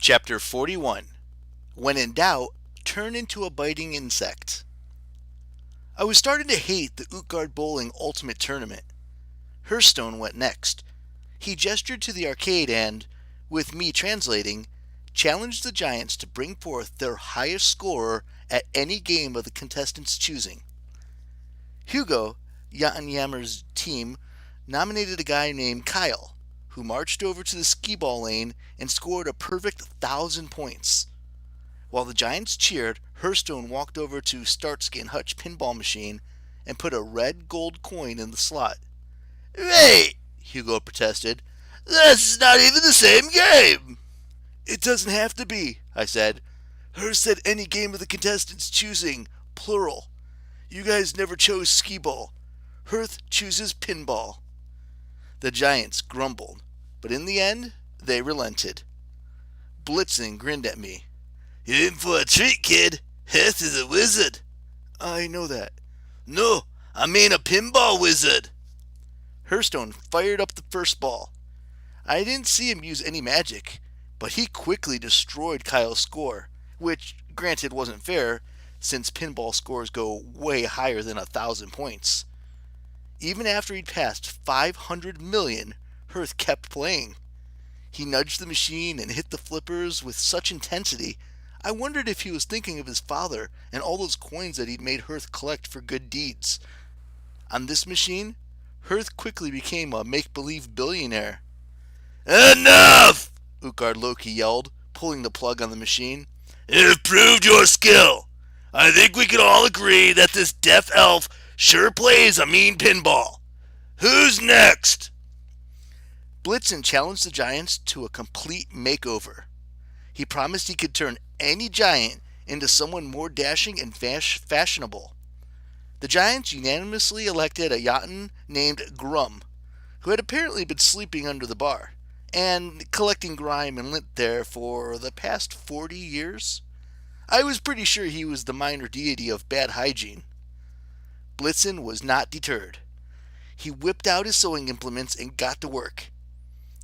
Chapter 41. When in doubt, turn into a biting insect. I was starting to hate the Utgard Bowling Ultimate Tournament. Hearthstone went next. He gestured to the arcade and, with me translating, challenged the Giants to bring forth their highest scorer at any game of the contestants' choosing. Hugo, Yammer's team, nominated a guy named Kyle, who marched over to the skee-ball lane and scored a perfect 1,000 points. While the Giants cheered, Hearthstone walked over to Starsky and Hutch pinball machine and put a red gold coin in the slot. "Wait," Hugo protested. "That's not even the same game." "It doesn't have to be," I said. "Her said any game of the contestants choosing, plural. You guys never chose skee-ball. Hearth chooses pinball." The Giants grumbled, but in the end, they relented. Blitzen grinned at me. "You're in for a treat, kid. Hearth is a wizard." "I know that." "No, I mean a pinball wizard." Hearthstone fired up the first ball. I didn't see him use any magic, but he quickly destroyed Kyle's score, which, granted, wasn't fair, since pinball scores go way higher than 1,000 points. Even after he'd passed 500 million, Hearth kept playing. He nudged the machine and hit the flippers with such intensity, I wondered if he was thinking of his father and all those coins that he'd made Hearth collect for good deeds. On this machine, Hearth quickly became a make-believe billionaire. "Enough!" Utgard Loki yelled, pulling the plug on the machine. "You've proved your skill. I think we can all agree that this deaf elf sure plays a mean pinball. Who's next?" Blitzen challenged the Giants to a complete makeover. He promised he could turn any giant into someone more dashing and fashionable. The Giants unanimously elected a Jotun named Grum, who had apparently been sleeping under the bar, and collecting grime and lint there for the past 40 years. I was pretty sure he was the minor deity of bad hygiene. Blitzen was not deterred. He whipped out his sewing implements and got to work.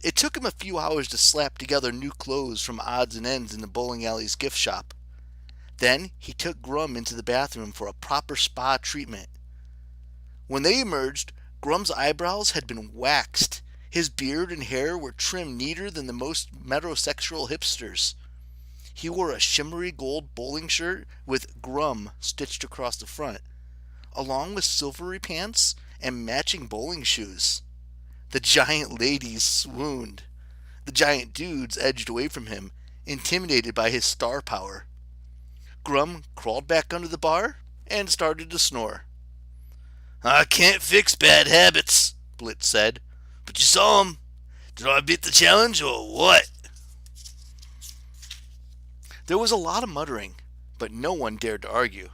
It took him a few hours to slap together new clothes from odds and ends in the bowling alley's gift shop. Then he took Grum into the bathroom for a proper spa treatment. When they emerged, Grum's eyebrows had been waxed. His beard and hair were trimmed neater than the most metrosexual hipsters. He wore a shimmery gold bowling shirt with Grum stitched across the front, along with silvery pants and matching bowling shoes. The giant ladies swooned. The giant dudes edged away from him, intimidated by his star power. Grum crawled back under the bar and started to snore. "I can't fix bad habits," Blitz said. "But you saw him. Did I beat the challenge or what?" There was a lot of muttering, but no one dared to argue.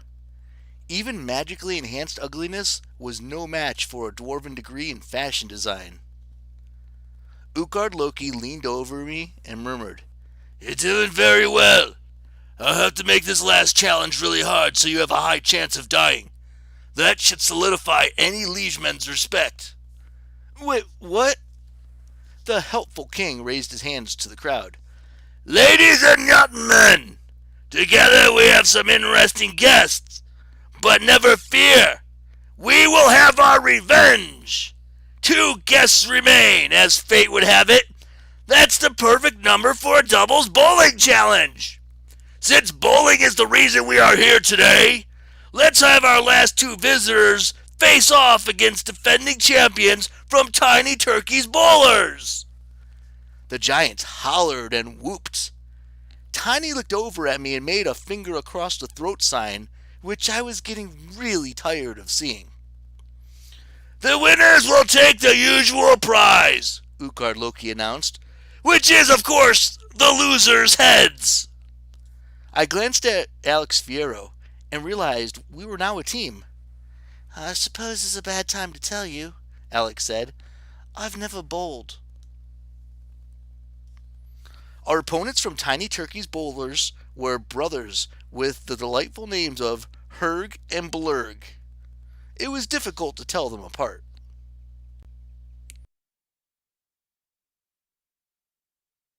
Even magically enhanced ugliness was no match for a dwarven degree in fashion design. Utgard Loki leaned over me and murmured, "You're doing very well. I'll have to make this last challenge really hard so you have a high chance of dying. That should solidify any liegeman's respect." "Wait, what?" The helpful king raised his hands to the crowd. "Ladies and gentlemen, together we have some interesting guests, but never fear, we will have our revenge. 2 guests remain, as fate would have it. That's the perfect number for a doubles bowling challenge. Since bowling is the reason we are here today, let's have our last 2 visitors face off against defending champions from Tiny Turkey's Bowlers." The Giants hollered and whooped. Tiny looked over at me and made a finger across the throat sign, which I was getting really tired of seeing. "The winners will take the usual prize," Utgard Loki announced, "which is, of course, the losers' heads." I glanced at Alex Fierro and realized we were now a team. "I suppose it's a bad time to tell you," Alex said. "I've never bowled." Our opponents from Tiny Turkey's Bowlers were brothers with the delightful names of Herg and Blurg. It was difficult to tell them apart.